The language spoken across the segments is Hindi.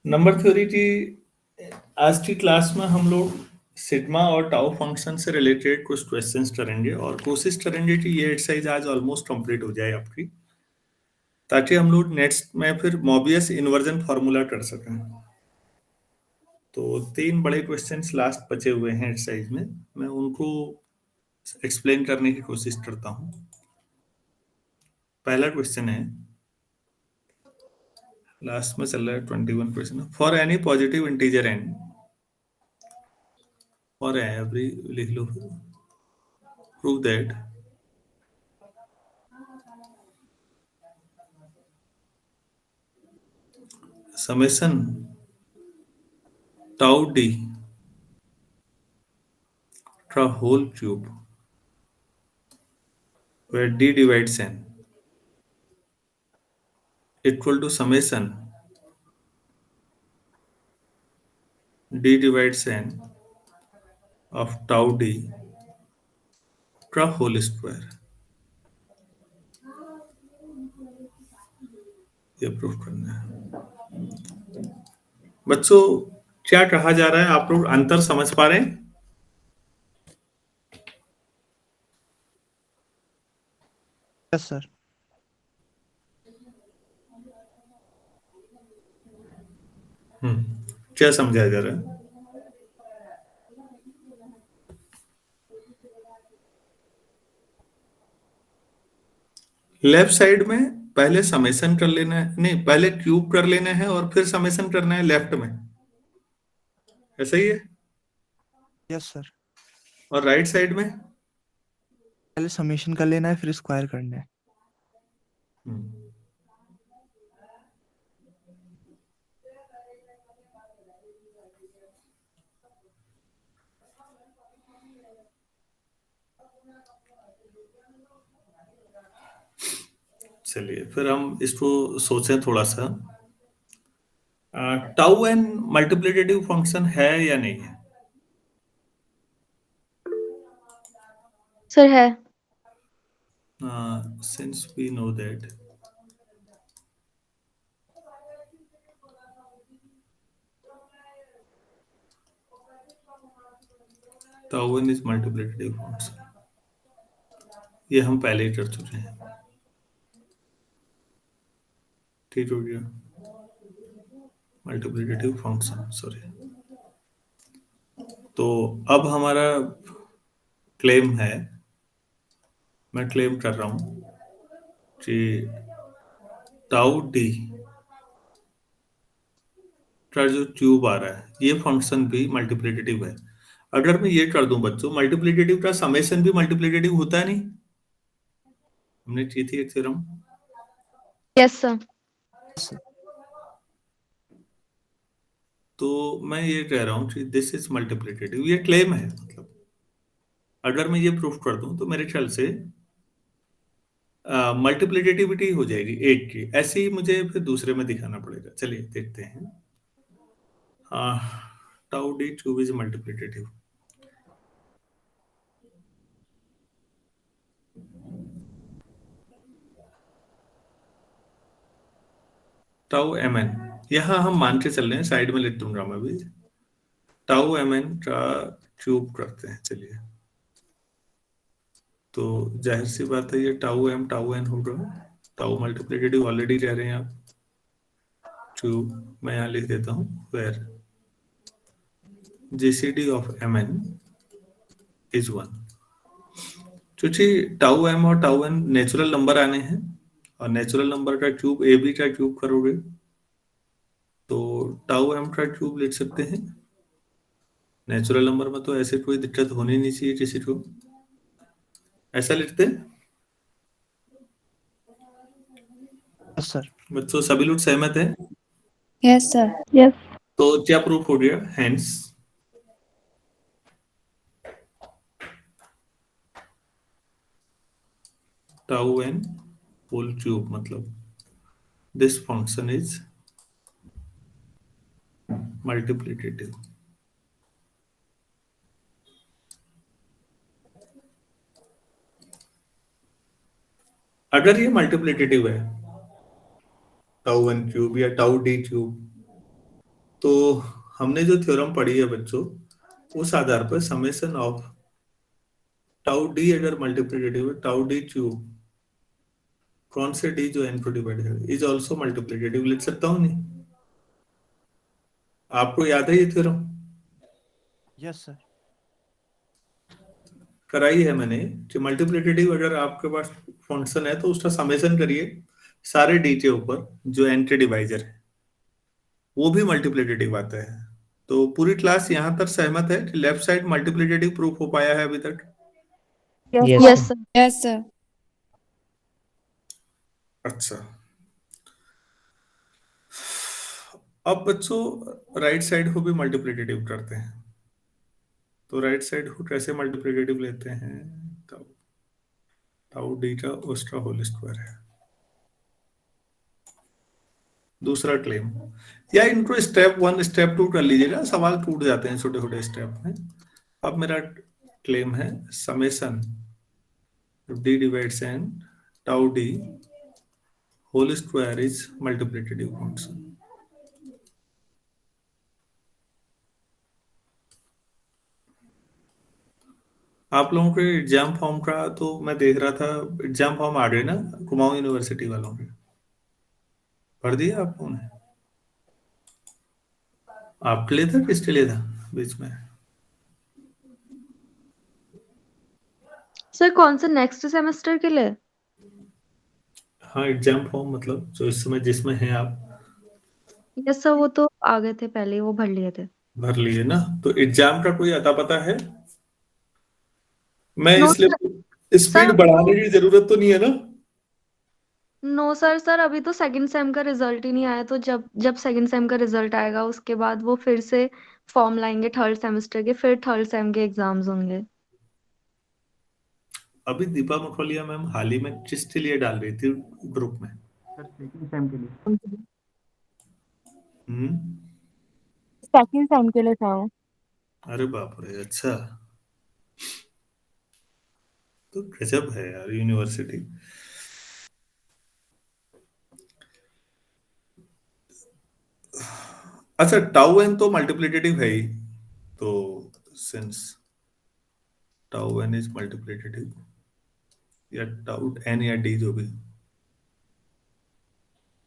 नंबर थ्योरी की आज की क्लास में हम लोग सिग्मा और टाउ फंक्शन से रिलेटेड कुछ क्वेश्चंस करेंगे और कोशिश करेंगे कि ये एक्सरसाइज आज ऑलमोस्ट कंप्लीट हो जाए आपकी, ताकि हम लोग नेक्स्ट में फिर मोबियस इन्वर्जन फार्मूला कर सकें। तो 3 बड़े क्वेश्चंस लास्ट बचे हुए हैं एक्सरसाइज में, मैं उनको एक्सप्लेन करने की कोशिश करता हूँ। पहला क्वेश्चन है, लास्ट में चल रहा है 21 question, for any positive integer N, और एवरी लिख लो, prove that summation tau d का whole cube where d divides n equal to summation d divides n of tau d का whole square। ये प्रूफ करना है बच्चों। क्या कहा जा रहा है, आप लोग अंतर समझ पा रहे हैं? Yes sir. क्या समझाया जा रहा है? लेफ्ट साइड में पहले समेशन कर लेना है, नहीं पहले क्यूब कर लेना है और फिर समेशन करना है लेफ्ट में, ऐसा ही है। Yes sir. और राइट साइड में पहले समेशन कर लेना है फिर स्क्वायर करना है। चलिए फिर हम इसको सोचें थोड़ा सा। टाउ एन मल्टीप्लिकेटिव फंक्शन है या नहीं है? सर है। Since we know that tau n is multiplicative function, ये हम पहले ही कर चुके हैं, ठीक हो गया। Multiplicative function, sorry. तो अब हमारा क्लेम है, मैं क्लेम कर रहा हूं कि टाउ डी का जो क्यूब आ रहा है ये फंक्शन भी मल्टीप्लिकेटिव है। अगर मैं ये कर दूं बच्चों, मल्टीप्लिकेटिव का समेशन भी मल्टीप्लिकेटिव होता है नहीं, हमने की थी एक थ्योरम। Yes sir. तो मैं ये कह रहा हूं कि दिस इज मल्टीप्लिकेटिव, ये क्लेम है। मतलब अगर मैं ये प्रूफ कर दूं तो मेरे ख्याल से मल्टीप्लिकेटिविटी हो जाएगी 8 की। ऐसे ही मुझे फिर दूसरे में दिखाना पड़ेगा, चलिए देखते हैं। Tau D cube is multiplicative. Tau M N, यहां हम मान के चल रहे हैं, साइड में लिख दूंगा मैं भी। टाउ एम एन का क्यूब करते हैं, चलिए। तो जाहिर सी बात है ये टाउ एन होगा। टाउ मल्टीप्लिकेटिव ऑलरेडी कह रहे हैं आप, क्यूब मैं यहां लिख देता हूं, where GCD of M n is 1। क्योंकि टाउ एम और टाउ एन नेचुरल नंबर आने हैं, और नेचुरल नंबर का क्यूब ए बी का क्यूब करोगे तो टाउ एम का क्यूब लिख सकते हैं। नेचुरल नंबर में तो ऐसे कोई दिक्कत होनी नहीं चाहिए किसी को, ऐसा लिखते हैं। Yes sir. बच्चों सभी लोग सहमत हैं? Yes sir. यस। तो क्या प्रूफ हो गया? Hence tau n whole cube, मतलब दिस फंक्शन इज मल्टीप्लिकेटिव। अगर ये मल्टीप्लिकेटिव है टाउ एन क्यूब या टाउ डी क्यूब, तो हमने जो थ्योरम पढ़ी है बच्चों, उस आधार पर समेशन ऑफ टाउ डी अगर मल्टीप्लिकेटिव है, टाउ डी क्यूब, कौन से डी जो एन को डिवाइड है, इज ऑल्सो मल्टीप्लिकेटिव लिख सकता हूँ नहीं? आपको याद है ये थ्योरम? Yes sir. कराई है मैंने कि मल्टीप्लिकेटिव अगर आपके पास फंक्शन है तो उसका समेशन करिए सारे डी के ऊपर जो एन के डिवाइजर है, वो भी मल्टीप्लिकेटिव आता है। तो पूरी क्लास यहाँ तक सहमत है कि लेफ्ट साइड मल्टीप्लिकेटिव प्रूफ हो पाया है अभी तक? Yes, Yes, sir. sir. Yes, sir. अच्छा, अब बच्चों राइट साइड को भी मल्टीप्लिकेटिव करते हैं। तो राइट साइड को कैसे मल्टीप्लिकेटिव लेते हैं? टाउ टाउ डी का उसका होल स्क्वायर है। दूसरा क्लेम, या इनको स्टेप 1 स्टेप 2 कर लीजिएगा, सवाल टूट जाते हैं छोटे छोटे स्टेप में। अब मेरा क्लेम है summation d divides n tau d whole square is multiplicative function. आप लोगों के एग्जाम फॉर्म का तो मैं देख रहा था, एग्जाम फॉर्म आ गए ना कुमाऊं यूनिवर्सिटी वालों के? भर दिया आप लोगों ने? आपके लिए था किसके लिए था बीच में? सर कौन सा नेक्स्ट सेमेस्टर के लिए? हाँ, एग्जाम फॉर्म मतलब जो इस समय जिसमें हैं आप, यस सर, वो तो आ गए थे पहले ही, वो भर लिए थे। भर लिए ना? तो एग्जाम का कोई अता पता है? मैं नो इसलिए सर, स्पीड बढ़ाने की जरूरत तो नहीं है ना? नो सर, सर अभी तो सेकंड सेम का रिजल्ट ही नहीं आया, तो जब जब सेकंड सेम का रिजल्ट आएगा उसके बाद वो फिर से फॉर्म लाएंगे थर्ड सेमेस्टर के, फिर थर्ड सेम के एग्जाम्स होंगे। अभी दीपा मुखोलिया मैम हाल ही में किसके लिए डाल रही थी ग्रुप में? सर सेकंड सेम के लिए। हम्म। सेकंड सेम के लिए था वो। अरे बाप रे, अच्छा। तो गजब है यार यूनिवर्सिटी। अच्छा, टाउ एन तो मल्टीप्लिकेटिव है ही, तो since tau n is multiplicative, या टाउ एन या डी जो भी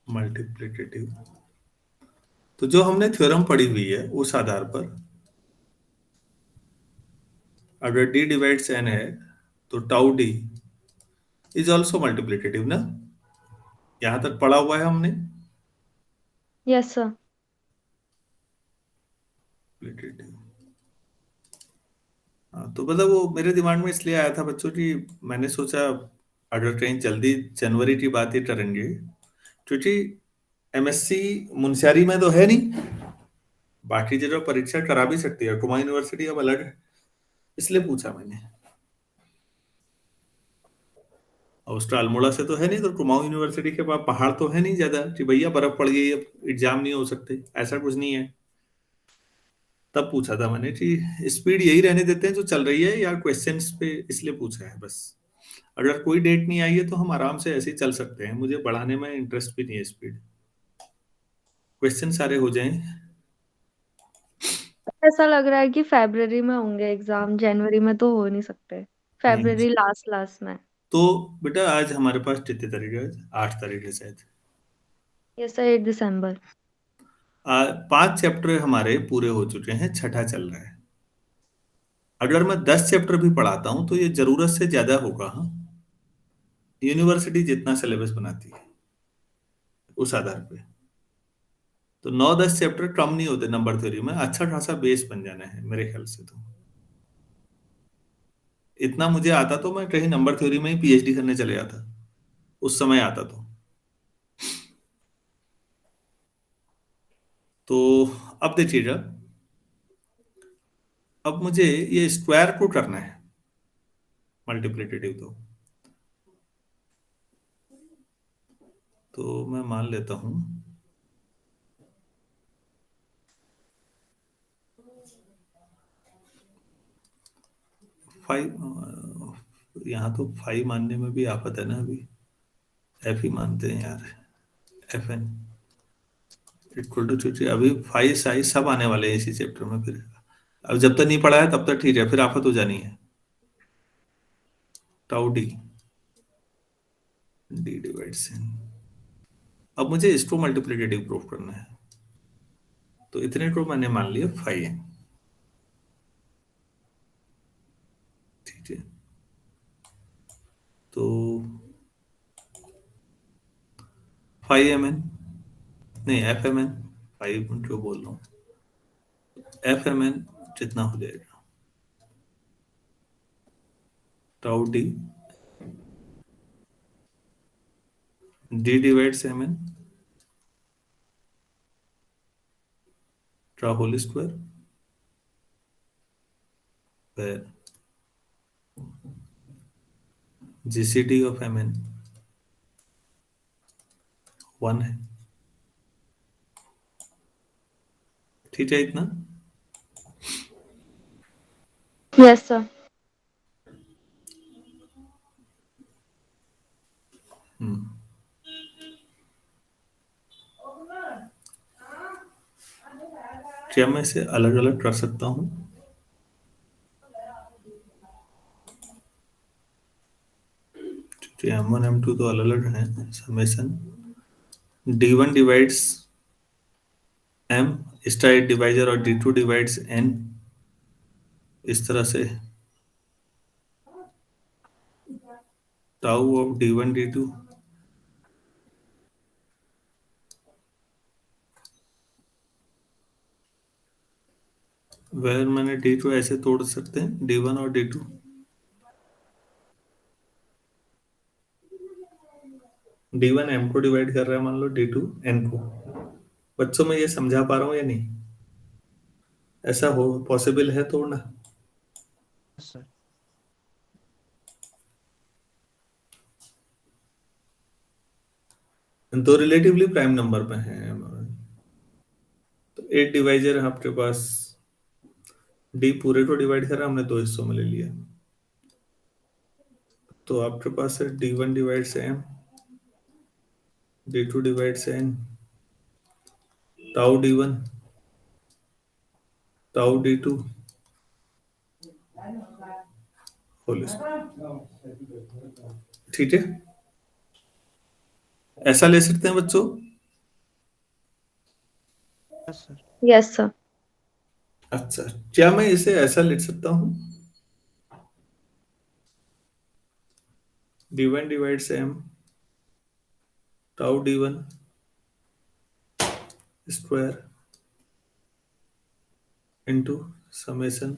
मल्टीप्लिकेटिव, तो जो हमने थ्योरम पढ़ी हुई है उस आधार पर अगर डी डिवाइड्स एन है तो tau D is also multiplicative ना? यहां तक पढ़ा हुआ है हमने। Yes sir. Multiplicative। हाँ, तो मतलब वो मेरे दिमाग में इसलिए आया था बच्चों की, मैंने सोचा अगर कहीं जल्दी जनवरी की बात ही करेंगे, क्योंकि एमएससी मुंशियारी में तो है नहीं, बाकी जगह परीक्षा करा भी सकती है, कुमाऊं यूनिवर्सिटी अब अलग है, इसलिए पूछा मैंने। और उसका अल्मोड़ा से तो है नहीं, तो कुमाऊं यूनिवर्सिटी के पास पहाड़ तो है नहीं ज्यादा कि भैया बर्फ पड़ गई अब एग्जाम नहीं हो सकते, ऐसा कुछ नहीं है। तब पूछा था मैंने कि स्पीड यही रहने देते हैं जो चल रही है या क्वेश्चंस पे, इसलिए पूछा है बस। अगर कोई डेट नहीं आई है तो हम आराम से ऐसे ही चल सकते हैं, मुझे बढ़ाने में इंटरेस्ट भी नहीं है स्पीड, क्वेश्चन सारे हो जाएं। ऐसा लग रहा है कि फरवरी में होंगे एग्जाम, जनवरी में तो हो नहीं सकते। नहीं, फरवरी लास्ट लास्ट में। तो बेटा आज हमारे पास कितनी तारीख है? 8 तारीख है शायद। यस सर, 8 दिसंबर। 5 चैप्टर हमारे पूरे हो चुके हैं, छठा चल रहा है। अगर मैं 10 चैप्टर भी पढ़ाता हूं तो ये जरूरत से ज्यादा होगा। हाँ, यूनिवर्सिटी जितना सिलेबस बनाती है उस आधार पे तो 9-10 चैप्टर कम नहीं होते नंबर थ्योरी में, अच्छा खासा बेस बन जाना है मेरे ख्याल से। तो इतना मुझे आता तो मैं कहीं नंबर थ्योरी में ही पीएचडी करने चले जाता, उस समय आता तो अब देखिएगा, अब मुझे ये स्क्वायर को करना है मल्टीप्लिकेटिव, तो मैं मान लेता हूं 5। यहाँ तो 5 मानने में भी आफत है ना, अभी एफ ही मानते हैं यार, एफ एन। इक्वल टू चूची अभी फाइव साइज सब आने वाले हैं इसी चैप्टर में। फिर अब जब तक नहीं पढ़ा है तब तक ठीक है, फिर आफत हो जानी है। Tau d, d divides n. अब मुझे इसको मल्टीप्लिकेटिव प्रूफ करना है, तो इतने को मैंने मान लिया फाइव है, ठीक है। तो 5mn, नहीं FMN, 5 क्यों बोल रहा हूँ, FMN कितना हो जाएगा, tau d, d divides mn का होल स्क्वायर, फिर जीसीडी ऑफ mn 1 है, ठीक है इतना। Yes sir. क्या मैं इसे अलग अलग कर सकता हूँ? M1 M2 तो अलग अलग हैं, summation D1 divides M star divisor और D2 डिवाइड्स N, इस तरह से tau of D1 D2 where मैंने D2 ऐसे तोड़ सकते हैं, D1 और D2, D1 M को डिवाइड कर रहा है, मान लो D2 N को। बच्चों में ये समझा पा रहा हूँ या नहीं? ऐसा हो पॉसिबल है तोड़ना? सर तो रिलेटिवली प्राइम नंबर पे है, तो 8 डिवाइजर है आपके पास, D पूरे को डिवाइड कर रहा है, हमने दो हिस्सों में ले लिया, तो आपके पास है D1 divides M, D2 divides N, tau D1, tau D2 whole square, ठीक है। ऐसा ले सकते हैं बच्चों? Yes sir. Yes sir. अच्छा, क्या मैं इसे ऐसा लिख सकता हूँ, D1 divides M, tau D1 square into summation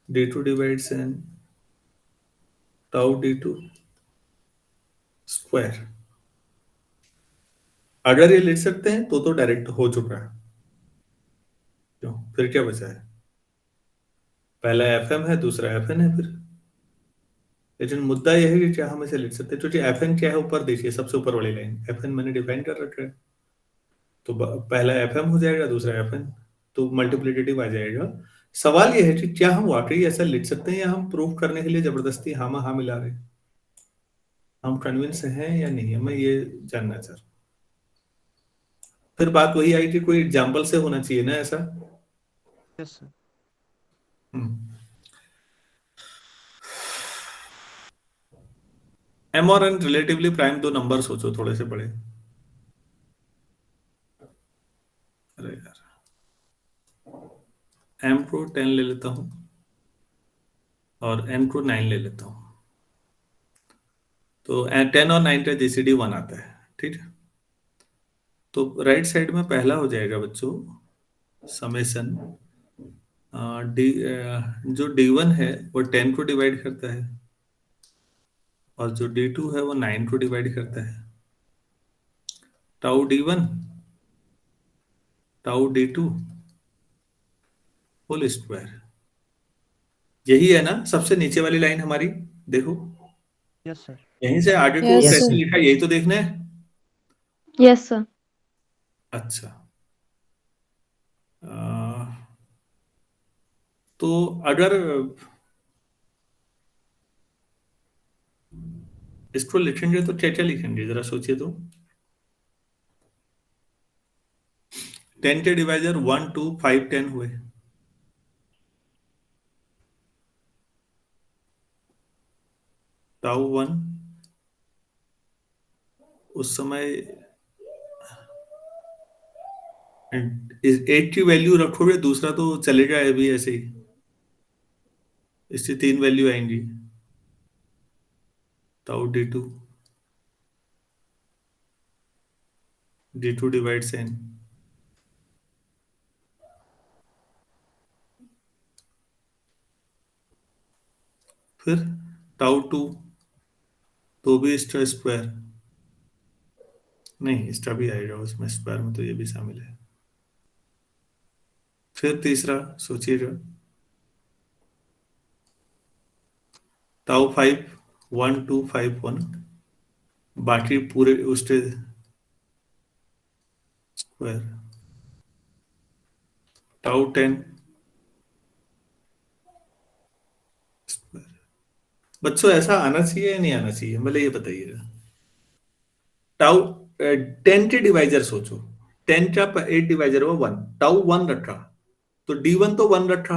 D2 divides N, tau D2 square. अगर ये लिख सकते हैं तो डायरेक्ट हो चुका है, क्यों? फिर क्या बचा है? पहला FM है, दूसरा FN है, फिर लेकिन मुद्दा यह है कि क्या हम इसे लिख सकते हैं, क्योंकि FN क्या है, ऊपर देखिए सबसे ऊपर वाली लाइन FN मैंने डिफाइन कर रखा है, तो पहला FM हो जाएगा, दूसरा FN, तो मल्टीप्लिकेटिव आ जाएगा। सवाल यह है कि क्या हम वाकई ऐसा लिख सकते हैं, या हम प्रूफ करने के लिए जबरदस्ती हाँ में हाँ मिला रहे हैं? हम कन्विंस हैं या नहीं, मैं ये जानना चाह रहा हूँ। फिर बात वही आई कि कोई एग्जाम्पल से होना चाहिए ना ऐसा। Yes sir. M और N रिलेटिवली प्राइम दो नंबर सोचो, थोड़े से बड़े। अरे यार, M को 10 ले लेता हूं और N को 9 ले लेता हूं, तो 10 और 9 का GCD 1 आता है, ठीक है। तो राइट साइड में पहला हो जाएगा बच्चों समेशन डी, जो D1 है वो 10 को डिवाइड करता है, और जो D2 है वो 9 को डिवाइड करता है, tau D1 tau D2 whole square. यही है ना सबसे नीचे वाली लाइन हमारी, देखो यस सर। यहीं से आगे को Yes, कैसे sir. लिखा यही तो देखना है। Yes sir. अच्छा, तो अगर इसको लिखेंगे तो क्या क्या लिखेंगे, जरा सोचिए तो। 10 के डिवाइजर 1 2 5 10 हुए। टाउ 1 उस समय 8 की वैल्यू रखोगे, दूसरा तो चलेगा अभी ऐसे ही, इससे 3 वैल्यू आएंगी। टाउ d2 डिवाइड्स n, फिर टाउ 2 तो भी इसका स्क्वायर, नहीं इसका भी आएगा उसमें स्क्वायर में, तो ये भी शामिल है। फिर तीसरा सोचिएगा, टाउ 5 1 2 5 1, बाकी पूरे उसके स्क्वायर। Tau 10 square. बच्चों ऐसा आना चाहिए या नहीं आना चाहिए, मतलब ये बताइएगा। टाउ 10 के डिवाइजर सोचो, 10 का 8 डिवाइजर हुआ 1, टाउ 1 रखा तो d1 तो 1 रखा,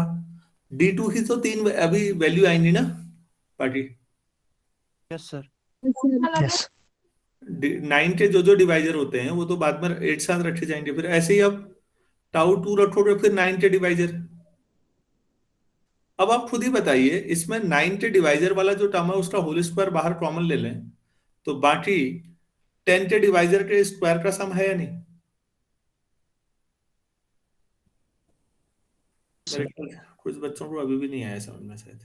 d2 की तो 3 अभी वैल्यू आएंगी ना पार्टी। Yes sir. यस 9 के जो डिवाइजर होते हैं वो तो बाद में एक साथ रखे जाएंगे, फिर ऐसे ही अब टाउ 2 रखोगे फिर 9 के डिवाइजर। अब आप खुद ही बताइए, इसमें 9 के डिवाइजर वाला जो टर्म है उसका होल स्क्वायर बाहर कॉमन ले लें, तो बाकी 10 के डिवाइजर के स्क्वायर का सम है या नहीं? मेरे ख्याल से कुछ बच्चों को अभी भी नहीं आया समझ में, शायद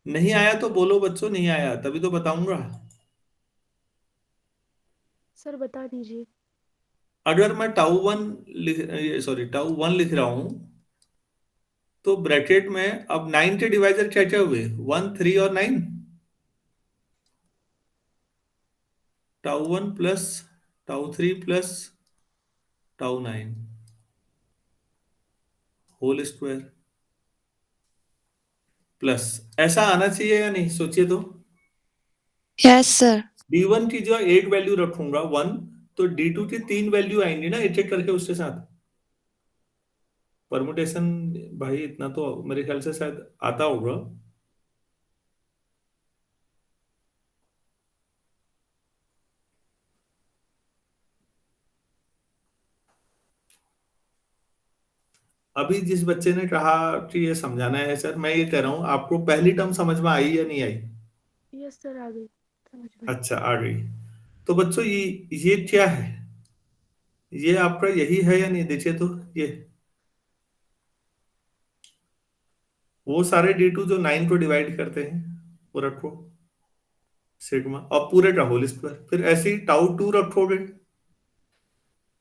नहीं आया तो बोलो बच्चों, नहीं आया तभी तो बताऊंगा। सर बता दीजिए। अगर मैं टाउ 1 टाउ 1 लिख रहा हूं तो ब्रैकेट में अब 9 के डिवाइजर क्या क्या हुए, 1 3 और 9। Tau 1 plus tau 3 plus tau 9 whole square plus, ऐसा आना चाहिए या नहीं, सोचिए तो। Yes sir. d1 की जो एक वैल्यू रखूंगा 1, तो d2 की 3 वैल्यू आएंगी ना एक एक करके उसके साथ। परमुटेशन भाई इतना तो मेरे ख्याल से शायद आता होगा। अभी जिस बच्चे ने कहा कि ये समझाना है सर, मैं ये कह रहा हूं आपको पहली टर्म समझ में आई या नहीं आई? यस सर आ गई समझ में। अच्छा आ गई। तो बच्चों ये क्या है, ये आपका यही है या नहीं, देखिए तो ये वो सारे d2 जो 9 को डिवाइड करते हैं वो रखो सिग्मा, और पूरे का होल स्क्वायर, फिर ऐसे ही टाउ 2 रखोगे,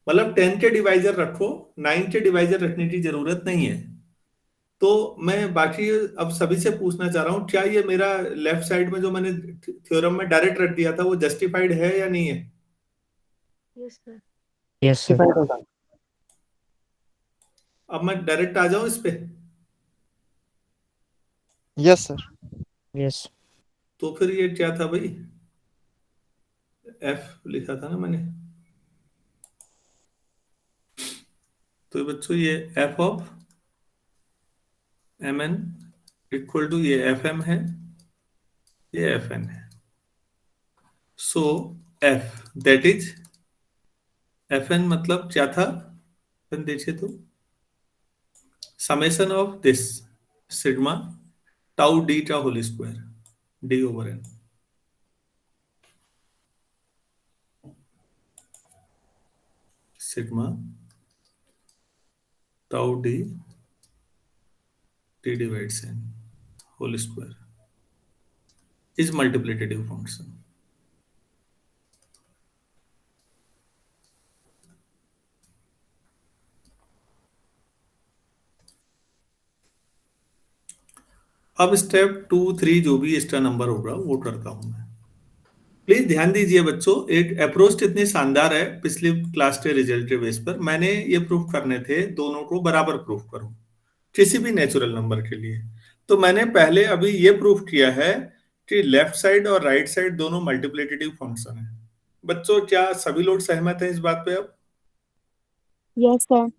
मतलब 10 के डिवाइजर रखो, 9 के डिवाइजर रखने की जरूरत नहीं है। तो मैं बाकी अब सभी से पूछना चाह रहा हूं, क्या ये मेरा लेफ्ट साइड में जो मैंने थ्योरम में डायरेक्ट रख दिया था वो जस्टिफाइड है या नहीं है? Yes sir. Yes sir. अब मैं डायरेक्ट आ जाऊं इस पे, यस सर। यस तो फिर ये क्या था भाई, एफ लिखा था ना मैंने, तो बच्चों ये F of M N equal to ये एफ एम है, ये एफ एन है। So F that is F N मतलब क्या था, अपन देखिए तो summation of this sigma tau D का whole square D over N. Sigma tau D T divides N whole square is multiplicative function. अब स्टेप 2 3 जो भी इसका नंबर होगा वो करता हूं मैं। प्लीज ध्यान दीजिए बच्चों, एक अप्रोच इतनी शानदार है पिछले क्लास के रिजल्ट के बेस पर, मैंने ये प्रूफ करने थे दोनों को बराबर प्रूफ करूं किसी भी नेचुरल नंबर के लिए। तो मैंने पहले अभी ये प्रूफ किया है कि लेफ्ट साइड और राइट साइड दोनों मल्टीप्लिकेटिव फंक्शन है। बच्चों क्या सभी लोग सहमत हैं इस बात पे? अब यस सर।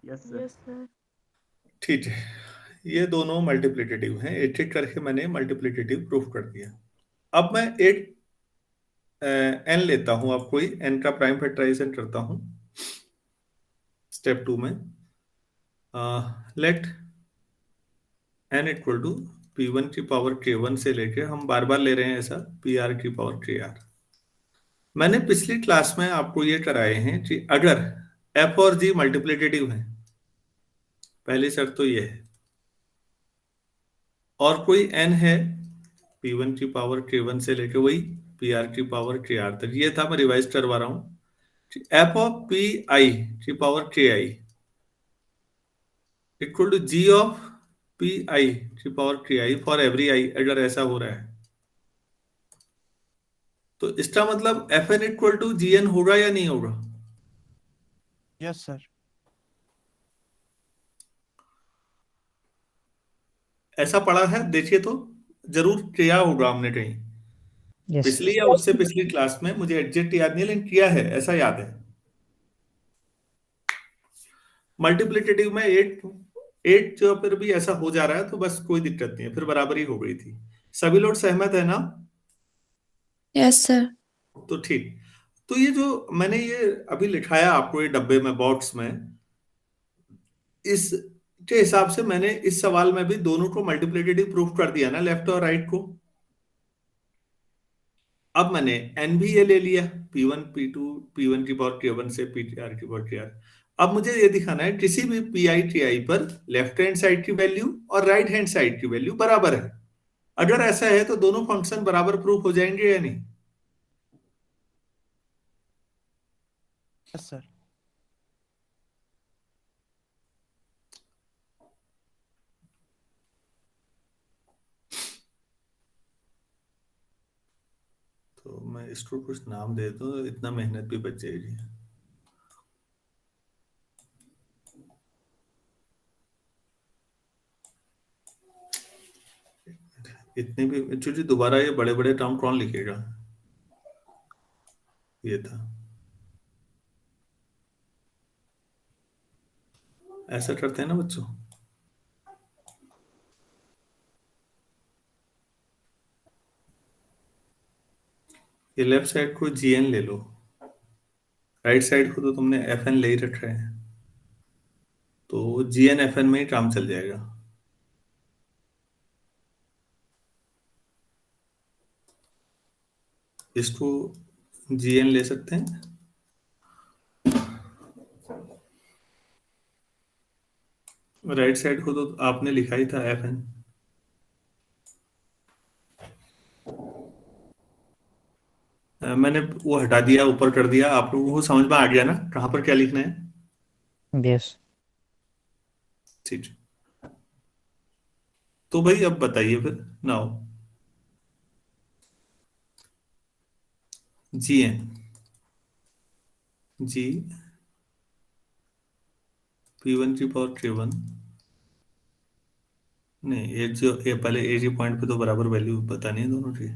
Yes sir. ठीक है, ये दोनों मल्टीप्लिकेटिव हैं, 8 करके मैंने मल्टीप्लिकेटिव प्रूफ कर दिया। अब मैं 8 n लेता हूं, अब कोई n का प्राइम फैक्टराइजेशन करता हूं स्टेप 2 में। Late n equal to p1 की पावर k1 से लेके हम बार बार ले रहे हैं ऐसा pr की पावर kr। मैंने पिछली क्लास में आपको ये कराए हैं कि अगर f और g मल्टीप्लिकेटिव हैं, पहली शर्त तो ये है, और कोई n है p1 की पावर k1 से लेके वही pr की पावर kr तक, ये था, मैं रिवाइज करवा रहा हूं। f ऑफ pi की power ki equal to g of pi की power ki for every i, अगर ऐसा हो रहा है तो इसका मतलब fn इक्वल टू gn होगा या नहीं होगा? Yes sir. ऐसा पढ़ा है, देखिए तो जरूर किया होगा हमने कहीं, Yes. पिछली या उससे पिछली क्लास में, मुझे एग्जैक्ट याद नहीं लेकिन किया है, ऐसा याद है। मल्टीप्लिकेटिव में 8 जो फिर भी ऐसा हो जा रहा है तो बस कोई दिक्कत नहीं है, फिर बराबरी हो गई थी। सभी लोग सहमत है ना? Yes, sir. तो ठीक, तो ये जो मैंने ये अभी लिखाया आपको ये डब्बे में, बॉक्स में, इस के हिसाब से मैंने इस सवाल में भी दोनों को मल्टीप्लिकेटिव प्रूफ कर दिया ना, लेफ्ट और राइट को। अब मैंने n भी ये ले लिया, p1 p2 p1 की पावर k1 से pr की पावर kr। अब मुझे ये दिखाना है किसी भी pi ti पर लेफ्ट हैंड साइड की वैल्यू और राइट हैंड साइड की वैल्यू बराबर है। अगर ऐसा है तो दोनों फंक्शन बराबर प्रूफ हो जाएंगे या नहीं? Yes sir. तो मैं इसको कुछ नाम दे दूं, इतना मेहनत भी बच जाएगी। इतने भी एक्चुअली दोबारा ये बड़े बड़े टर्म कौन लिखेगा? ये था, ऐसा करते हैं ना बच्चों। ये लेफ्ट साइड को gn ले लो, राइट साइड को तो तुमने fn ले ही रखा है, तो gn fn में ही काम चल जाएगा। इसको gn ले सकते हैं, राइट साइड को तो आपने लिखा ही था fn। मैंने वो हटा दिया, ऊपर कर दिया, आप लोगों को समझ में आ गया ना कहाँ पर क्या लिखना है? Yes. ठीक, तो भाई अब बताइए फिर नाउ, gn g p1 की पावर k1, नहीं ये जो ये पहले ए जी पॉइंट पे तो बराबर वैल्यू बतानी है दोनों की।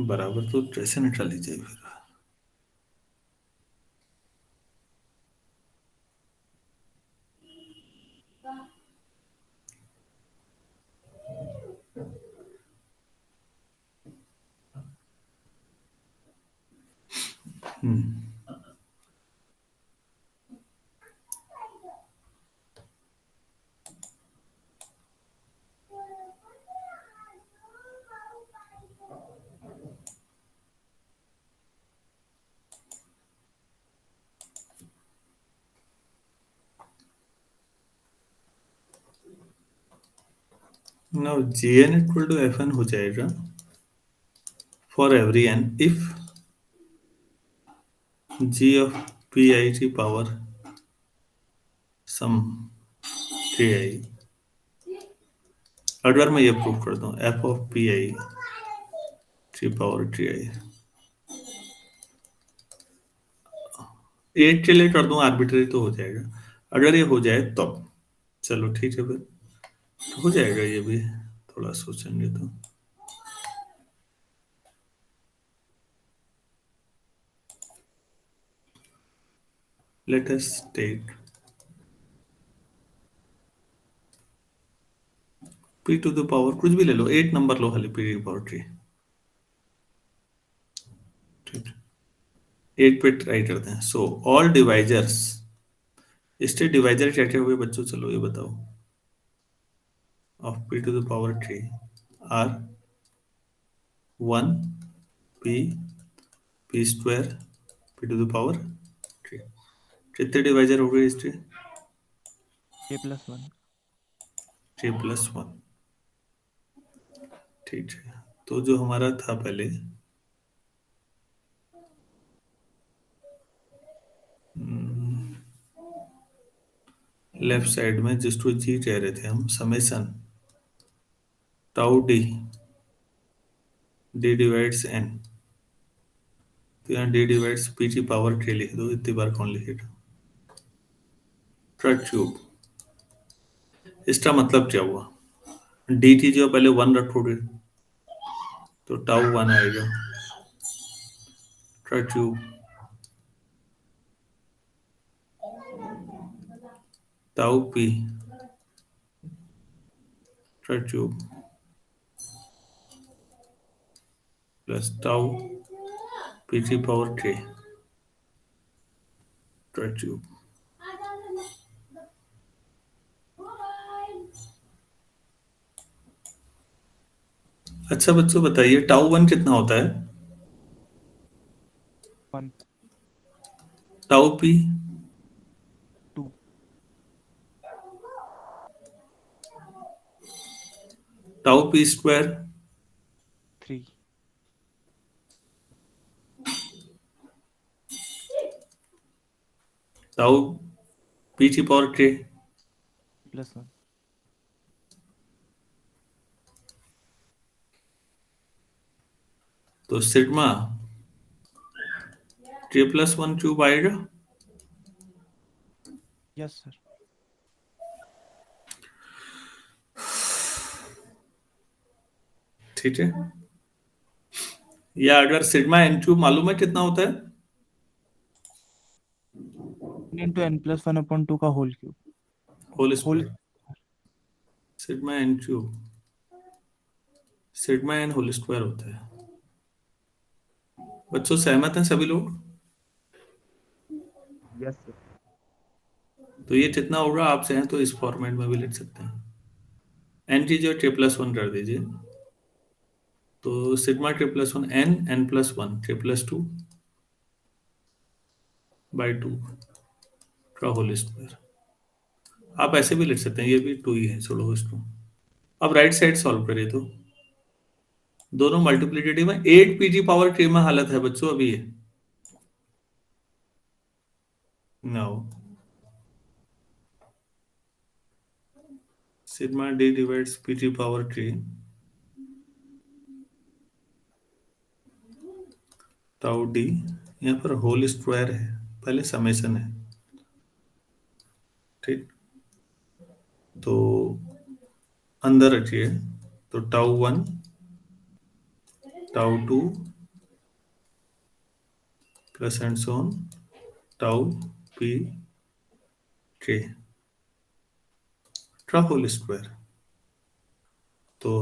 बराबर तो कैसे निकाल लीजिए फिर? Now gn equal to fn हो जाएगा for every n if g of pi की पावर सम ki, अगर मैं ये प्रूव कर दूं f ऑफ pi की पावर ki, 8 के लिए कर दूं आर्बिट्रेरी तो हो जाएगा, अगर ये हो जाए तो चलो ठीक है फिर हो जाएगा ये भी, थोड़ा सोचेंगे तो। Let us take p to the power, कुछ भी ले लो, 8 नंबर लो खाली p की पावर 3। ठीक, 8 पे ट्राई करते हैं। सो ऑल डिवाइजर्स, इसके डिवाइजर क्या क्या हुए बच्चों, चलो ये बताओ। Of p to the power 3 are 1 p p square p to the power 3। कितने डिवाइजर हो गए इसके? k+1। 3+1। ठीक है, तो जो हमारा था पहले, लेफ्ट साइड में जिसको जी कह रहे थे हम, summation tau d, d divides n. तो यहाँ डी डिवाइड्स पी की पावर के लिख दो, इतनी बार कौन लिखेगा? ट्रक ट्यूब। इसका मतलब क्या हुआ? डी की जो पहले 1 रखोगे तो टाउ 1 आएगा। Truck tube tau P, truck tube plus tau P की पावर 3, ट्रक ट्यूब। अच्छा बच्चों बताइए, टाउ 1 कितना होता है? 1 tau P 2 tau P square 3 tau P की पावर 3। +1। तो सिग्मा k+1 क्यूब आएगा। Yes sir. ठीक है, या अगर सिग्मा एन क्यूब मालूम है कितना होता है? n/n+1/2 का whole cube. Whole whole square. Sigma n cube, sigma n whole square होता है। बच्चों सहमत हैं सभी लोग? Yes sir. तो ये कितना होगा, आप चाहें तो इस फॉर्मेट में भी लिख सकते हैं। एन की जो k+1 कर दीजिए, तो sigma k+1 n+1 k+2 by 2 का होल स्क्वायर। आप ऐसे भी लिख सकते हैं, ये भी 2 ही है, छोड़ो इसको। अब राइट साइड सॉल्व करिए तो दोनों मल्टीप्लिकेटिव में 8 पी की पावर 3 में हालत है बच्चों अभी ये। No, sigma d divides p की पावर 3 टाउ डी, यहाँ पर होल स्क्वायर है, पहले समेशन है। ठीक, तो अंदर रखिए, तो tau 1 tau 2 plus and so on tau P के का होल स्क्वायर। तो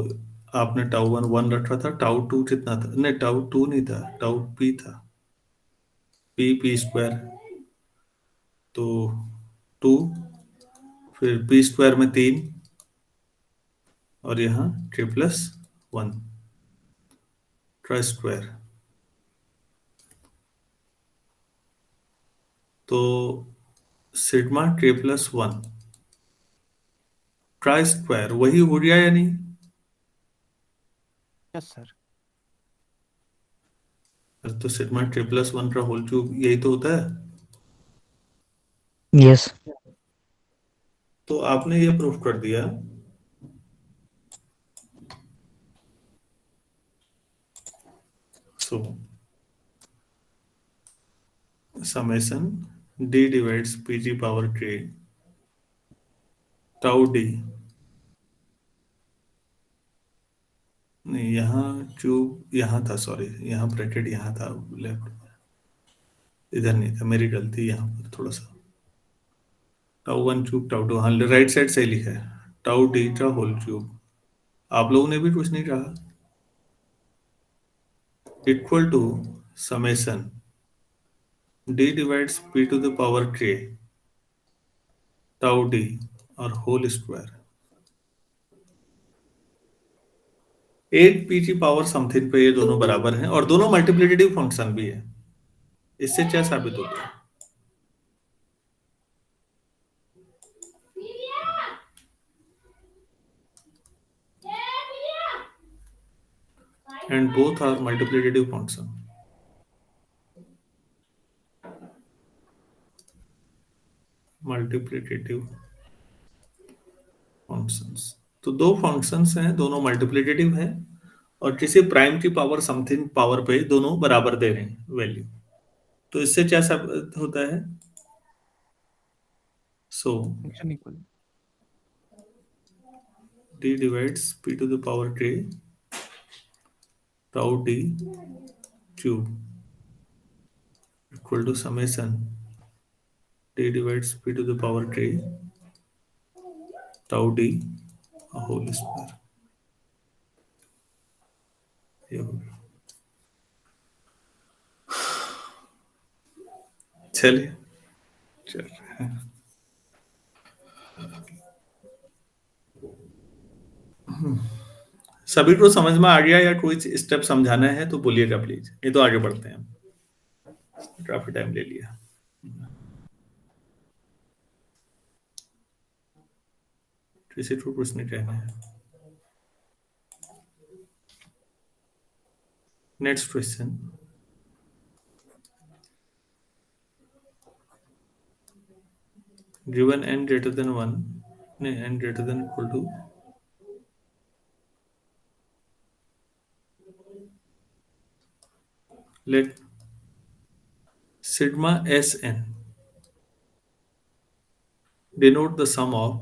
आपने टाउ 1 रखा था, टाउ 2 कितना था? नहीं, टाउ 2 नहीं था, टाउ पी था, पी स्क्वायर। तो 2, फिर पी स्क्वायर में 3, और यहाँ k+1 का स्क्वायर। तो सिग्मा k+1 का स्क्वायर वही हो गया या नहीं? Yes sir. तो सिग्मा k+1 का होल क्यूब यही तो होता है। Yes. तो आपने ये प्रूफ कर दिया सो समेशन डी डिवाइड्स पी की पावर k टाउ डी नहीं, यहाँ क्यूब यहाँ था, सॉरी, यहाँ ब्रैकेट यहाँ था लेफ्ट में, इधर नहीं था, मेरी गलती, यहाँ पर थोड़ा सा tau one cube tau two, हाँ राइट साइड सही लिखा है, टाउ डी का होल क्यूब। आप लोगों ने भी कुछ नहीं कहा, equal to summation d divides p to the power के टाउ डी और होल स्क्वायर, 8 पी की पावर समथिंग पे ये दोनों बराबर हैं और दोनों मल्टीप्लिकेटिव फंक्शन भी है। इससे क्या साबित होता है? And both are multiplicative function. Multiplicative functions. तो दो फंक्शंस हैं, दोनों मल्टीप्लिकेटिव हैं और किसी प्राइम की पावर समथिंग पावर पे दोनों बराबर दे रहे हैं वैल्यू। तो इससे क्या साबित होता है? So function equal d divides p to the power k tau d cube equal to summation d divides p to the power k tau d whole square। ये हो गया। चलिए चल रहे हैं। सभी को समझ में आ गया या कोई स्टेप समझाना है तो बोलिएगा प्लीज, ये तो आगे बढ़ते हैं, काफी टाइम ले लिया। किसी को कुछ नहीं कहना है। Next question, given n greater than 1, n greater than equal to let sigma sn denote the sum of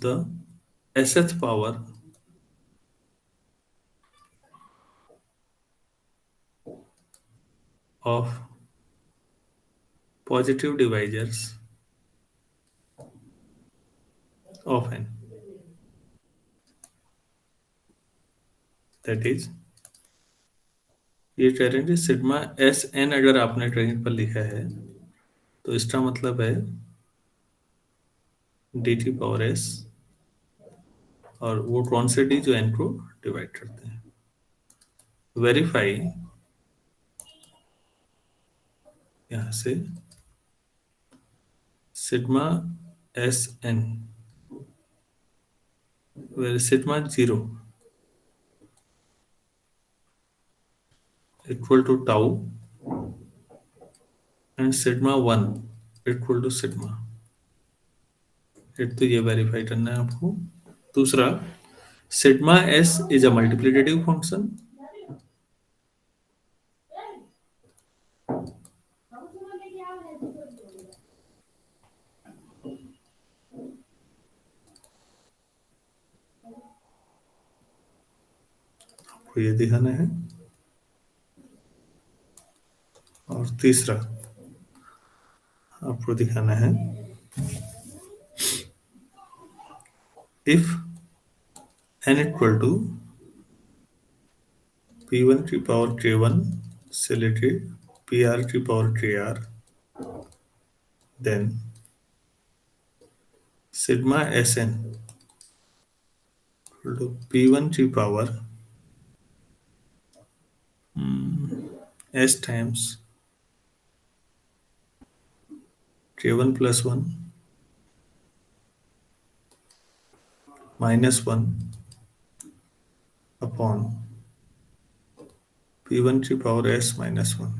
the sth power of positive divisors of n, that is ये कह रहे हैं कि सिग्मा एस एन अगर आपने कहीं पर लिखा है तो इसका मतलब है डी टी पावर एस और वो कौन से डी जो एन को डिवाइड करते हैं। वेरीफाई यहां से sigma s n sigma 0 equal to tau and sigma 1 equal to sigma. एक तो ये वेरीफाई करना है आपको। दूसरा, sigma s is a multiplicative function, आपको ये दिखाना है। और तीसरा आपको दिखाना है, if n equal to p1 की पावर k1 से लेके pr की power kr, then sigma sn equal to p1 की power s times k1 plus 1 minus 1 upon p1 की पावर s माइनस 1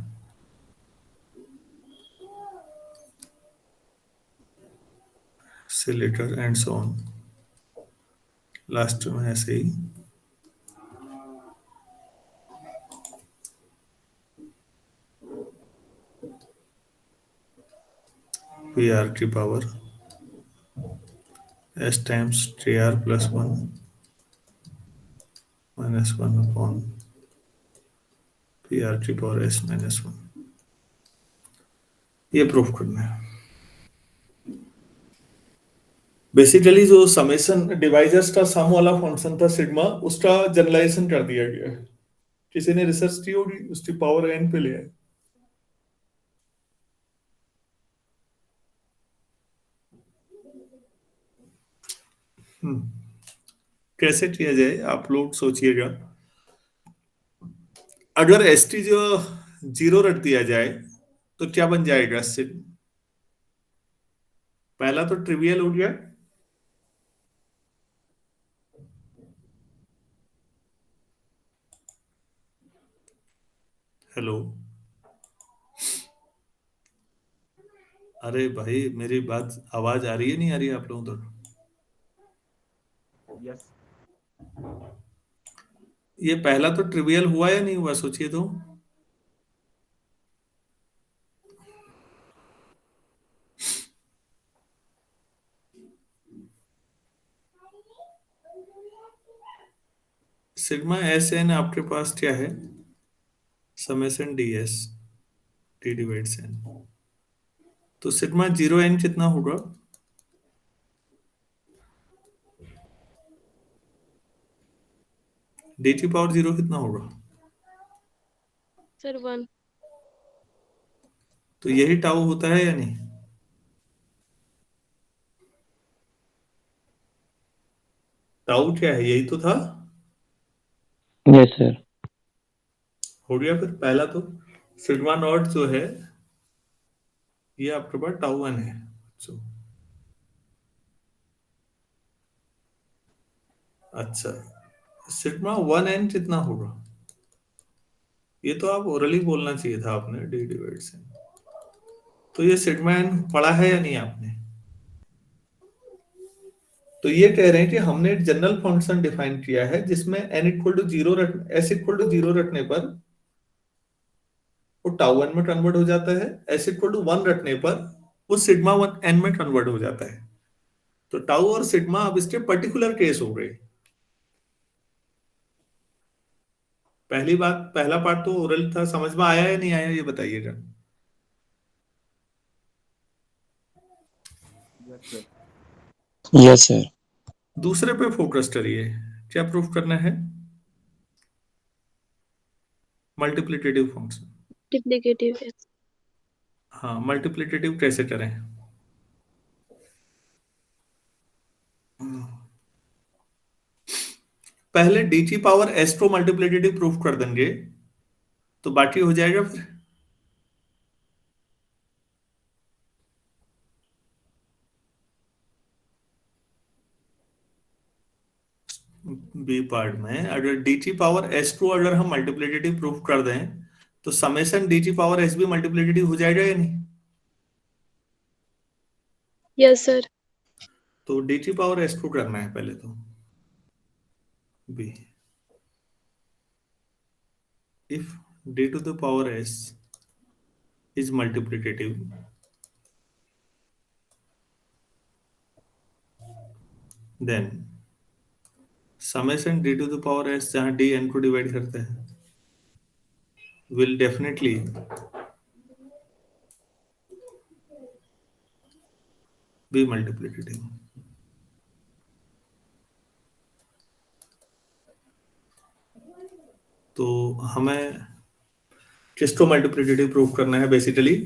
से लेकर एंड सो ऑन, लास्ट में ऐसे ही P R T power S times T R plus 1 minus 1 upon P R T power S minus 1, ये प्रूफ करना है। बेसिकली जो समेशन डिवाइजर्स का सम वाला फंक्शन था सिग्मा, उसका जनरलाइजेशन कर दिया गया है। किसी ने रिसर्च की होगी, उसकी पावर एन पे ले आए। कैसे किया जाए आप लोग सोचिएगा। अगर एस टी जो 0 रख दिया जाए तो क्या बन जाएगा इससे? पहला तो ट्रिवियल हो गया, हेलो, अरे भाई मेरी बात आवाज आ रही है नहीं आ रही है आप लोगों तक? यस ये पहला तो ट्रिवियल हुआ या नहीं हुआ, सोचिए तो। सिग्मा एस एन आपके पास क्या है? Summation d s t divides n. तो सिग्मा 0 एन कितना होगा? डी की पावर 0 कितना होगा? सर 1। तो यही टाउ होता है या नहीं? टाउ क्या है, यही तो था। Yes, sir. हो गया फिर पहला तो। सिग्मा नॉट जो है ये आपके पास टाउ 1 है। So, अच्छा, सिग्मा 1 एन कितना होगा? ये तो आप ओरली बोलना चाहिए था आपने, डी डिवाइड से। तो ये सिग्मा एन पढ़ा है या नहीं आपने? तो ये कह रहे हैं कि हमने एक जनरल फंक्शन डिफाइन किया है जिसमें n equal to 0 s equal to 0 रखने पर वो टाउ 1 में कन्वर्ट हो जाता है, s इक्वल टू 1 रखने पर वो सिग्मा 1 n में कन्वर्ट हो जाता है। तो टाउ और सिग्मा अब इसके पर्टिकुलर केस हो गए। पहली बात, पहला पार्ट तो ओरल था, समझ में आया या नहीं आया ये बताइएगा। Yes sir Yes, sir. दूसरे पे फोकस करिए, क्या प्रूफ करना है? Multiplicative function. डुप्लीकेटिव है। हाँ, मल्टीप्लिकेटिव कैसे करें? पहले डी की पावर एस को मल्टीप्लिकेटिव प्रूफ कर देंगे तो बाकी हो जाएगा फिर। बी पार्ट में अगर डी की पावर एस को अगर हम मल्टीप्लिकेटिव प्रूफ कर दें तो समेशन डी की पावर एस भी मल्टीप्लिकेटिव हो जाएगा या नहीं? Yes sir. तो डी की पावर एस को करना है पहले तो। B if d to the power s is multiplicative then summation d to the power s, जहां डी एन को डिवाइड करते हैं, will definitely be multiplicative। तो हमें किसको मल्टीप्लिकेटिव प्रूफ करना है बेसिकली?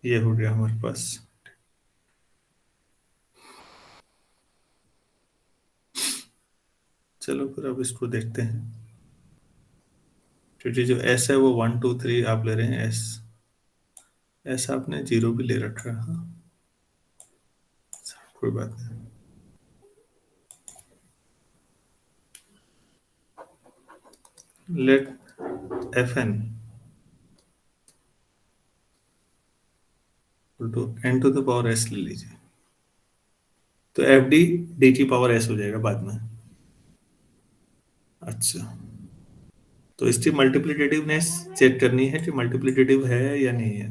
ये हो गया हमारे पास। चलो फिर अब इसको देखते हैं, क्योंकि जो एस है वो 1 2 3 आप ले रहे हैं, एस आपने 0 भी ले रखा है। हाँ, कोई बात नहीं। Let f n to n to the power s ले लीजिए, तो एफ डी डी की पावर एस हो जाएगा बाद में। अच्छा, तो इसकी मल्टीप्लिकेटिवनेस चेक करनी है कि मल्टीप्लिकेटिव है या नहीं है।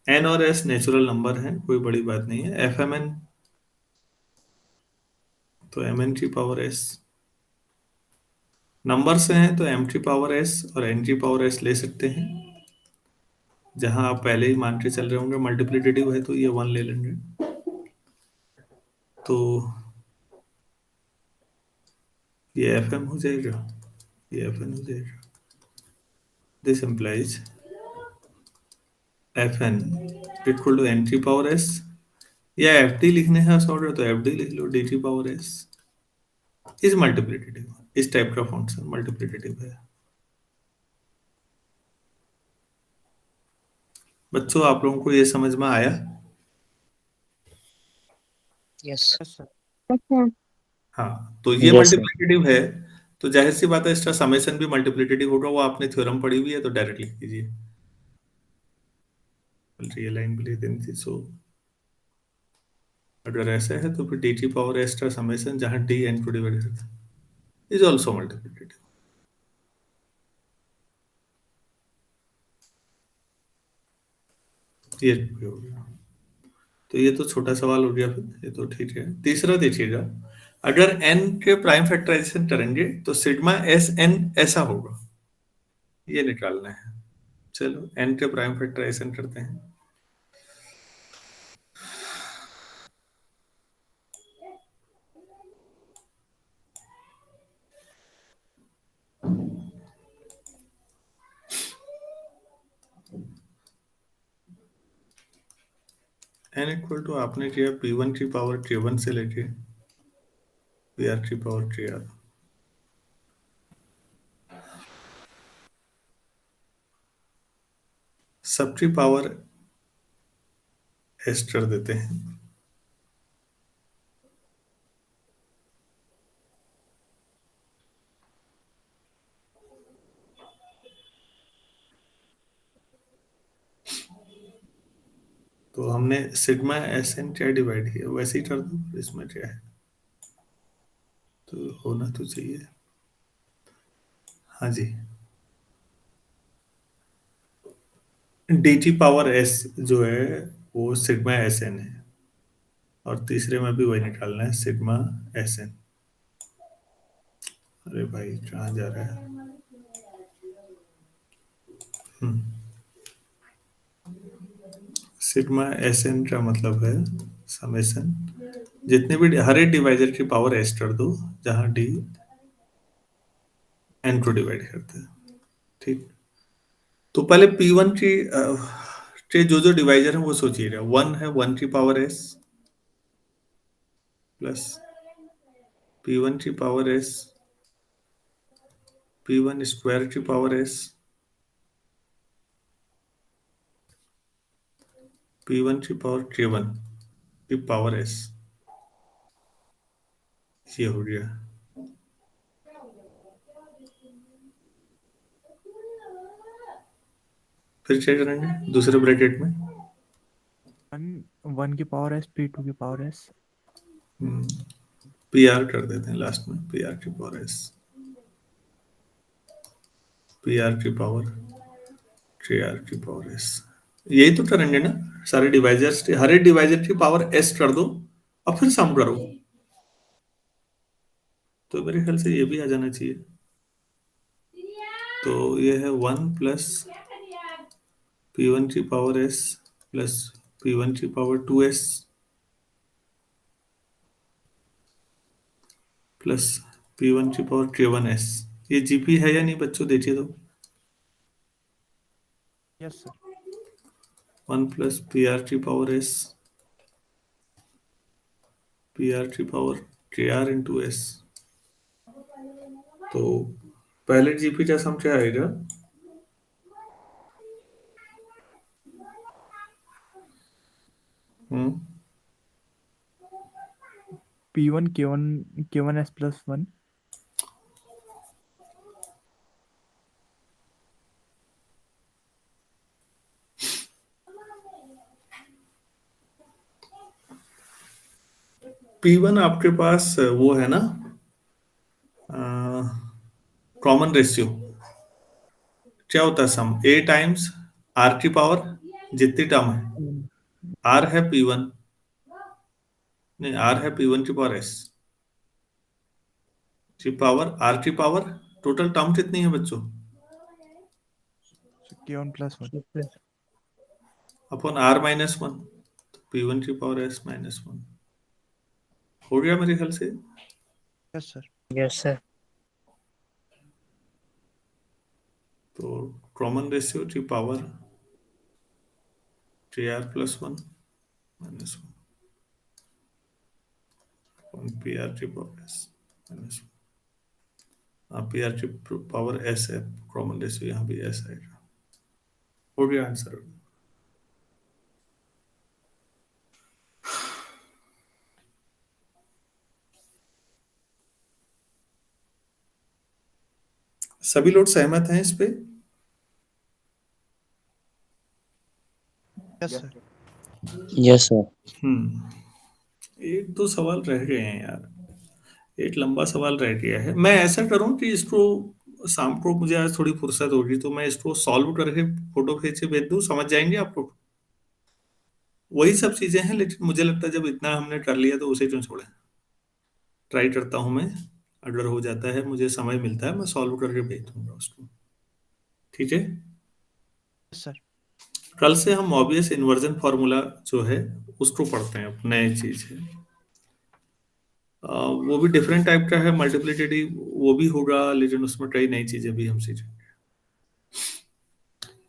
एन और एस नेचुरल नंबर है, कोई बड़ी बात नहीं है। एफ एम एन, तो एम एन की पावर एस, नंबर से हैं तो एम की पावर एस और एन की पावर एस ले सकते हैं। जहां आप पहले ही मान के चल रहे होंगे मल्टीप्लिकेटिव है तो ये 1 ले लेंगे। तो ये एफ एम हो जाएगा, ये एफ एन हो जाएगा। This implies f n equal to n की पावर एस, या एफ डी लिखने हैं सॉर्ट तो एफ डी लिख लो, डी की पावर एस इज मल्टीप्लिकेटिव। इस टाइप का फंक्शन मल्टीप्लिकेटिव है। बच्चों आप लोगों को ये समझ में आया? Yes. Yes sir. अच्छा, हाँ, तो ये Yes, sir. मल्टीप्लिकेटिव है, तो जाहिर सी बात है इसका समेशन भी मल्टीप्लिकेटिव होगा। वो आपने थ्योरम पढ़ी हुई है तो डायरेक्ट लिख दीजिए। ये लाइन भी लिख देनी थी। सो अगर ऐसा है तो फिर डी की पावर एस का समेशन जहां डी एन को डिवाइड करता है इज ऑल्सो मल्टीप्लिकेटिव। ये हो गया। तो ये तो छोटा सवाल हो गया, फिर ये तो ठीक है। तीसरा देखिएगा, अगर n के प्राइम फैक्टराइजेशन करेंगे तो सिग्मा एस एन ऐसा होगा, ये निकालना है। चलो n के प्राइम फैक्टराइजेशन करते हैं। n इक्वल टू आपने किया p1 की पावर k1 से लेके pr की पावर kr। सबकी पावर एस कर देते हैं। तो हमने सिग्मा एस एन क्या डिवाइड किया, वैसे ही कर दो। इसमें क्या है, तो होना तो चाहिए। हाँ जी, डी की पावर एस जो है वो सिग्मा एस एन है, और तीसरे में भी वही निकालना है, सिग्मा एस एन। अरे भाई कहाँ जा रहा है? सिग्मा एस एन का मतलब है समेशन, जितने भी हर एक डिवाइजर की पावर एस कर दो जहां डी एन को डिवाइड करते हैं। ठीक, तो पहले P1 की के जो डिवाइजर है वो सोचिएगा। 1 है 1 की पावर एस प्लस P1 की पावर एस, P1 स्क्वायर की पावर एस, P1 की पावर K1 की पावर एस, ये हो गया। फिर क्या करेंगे दूसरे ब्रैकेट में? वन की पावर एस, P2 की पावर एस। पी आर कर देते हैं लास्ट में, पी आर की पावर एस, पी आर की पावर के आर की पावर एस। यही तो करेंगे ना सारे डिवाइजर्स, हर एक डिवाइजर की पावर एस कर दो और फिर सम करो। तो मेरे ख्याल से ये भी आ जाना चाहिए। तो ये है 1 प्लस P1 की पावर एस प्लस P1 की पावर 2s प्लस P1 की पावर K1s। ये जीपी है या नहीं बच्चों, देखिए तो। Yes sir. 1 प्लस PR की पावर s, PR की पावर KR इंटू एस। तो पहले जीपी का सम क्या आएगा? P1 K1 S plus 1। P1 आपके पास वो है ना, कॉमन रेशियो क्या होता है? सम a टाइम्स r की पावर जितनी टर्म है, r है p1, नहीं r है p1 की पावर s की पावर r की पावर, टोटल टर्म कितनी है बच्चों? K1 plus 1. Upon r minus 1, p1 की पावर s माइनस 1 हो गया मेरे ख्याल से। Yes, sir. Yes, sir. तो कॉमन रेशियो की power tr plus 1 minus 1 pr की पावर s माइनस 1, pr की पावर s है, कॉमन रेशियो यहाँ भी s आएगा। हो गया आंसर। सभी लोग सहमत हैं इस पे? Yes, sir. Yes, sir. एक दो सवाल रह गए हैं यार, एक लंबा सवाल रह गया है। मैं ऐसा करूं कि इसको शाम को मुझे आज थोड़ी फुर्सत होगी तो मैं इसको सॉल्व करके फोटो खींच के भेज दूं, समझ जाएंगे आप लोग? वही सब चीजें हैं, लेकिन मुझे लगता है जब इतना हमने कर लिया तो उसे क्यों छोड़े। ट्राई करता हूं मैं, अगर हो जाता है, मुझे समय मिलता है, मैं सॉल्व करके भेज दूंगा उसको, ठीक है? Yes, sir. कल से हम ऑब्वियस इन्वर्जन फॉर्मूला जो है उसको पढ़ते हैं, नई चीज है। वो भी डिफरेंट टाइप का है, मल्टीप्लिसिटी वो भी होगा, लेकिन उसमें कई नई चीजें भी हम सीखेंगे।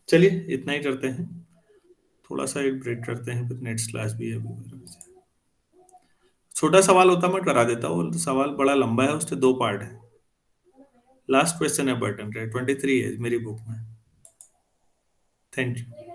चलिए इतना ही करते हैं, थोड़ा सा एक ब्रेक करते हैं, फिर नेक्स्ट क्लास भी है अभी। छोटा सवाल होता मैं करा देता हूँ, सवाल बड़ा लंबा है, उसके 2 पार्ट है। लास्ट क्वेश्चन है बर्टन का, 23 है मेरी बुक में। Thank you.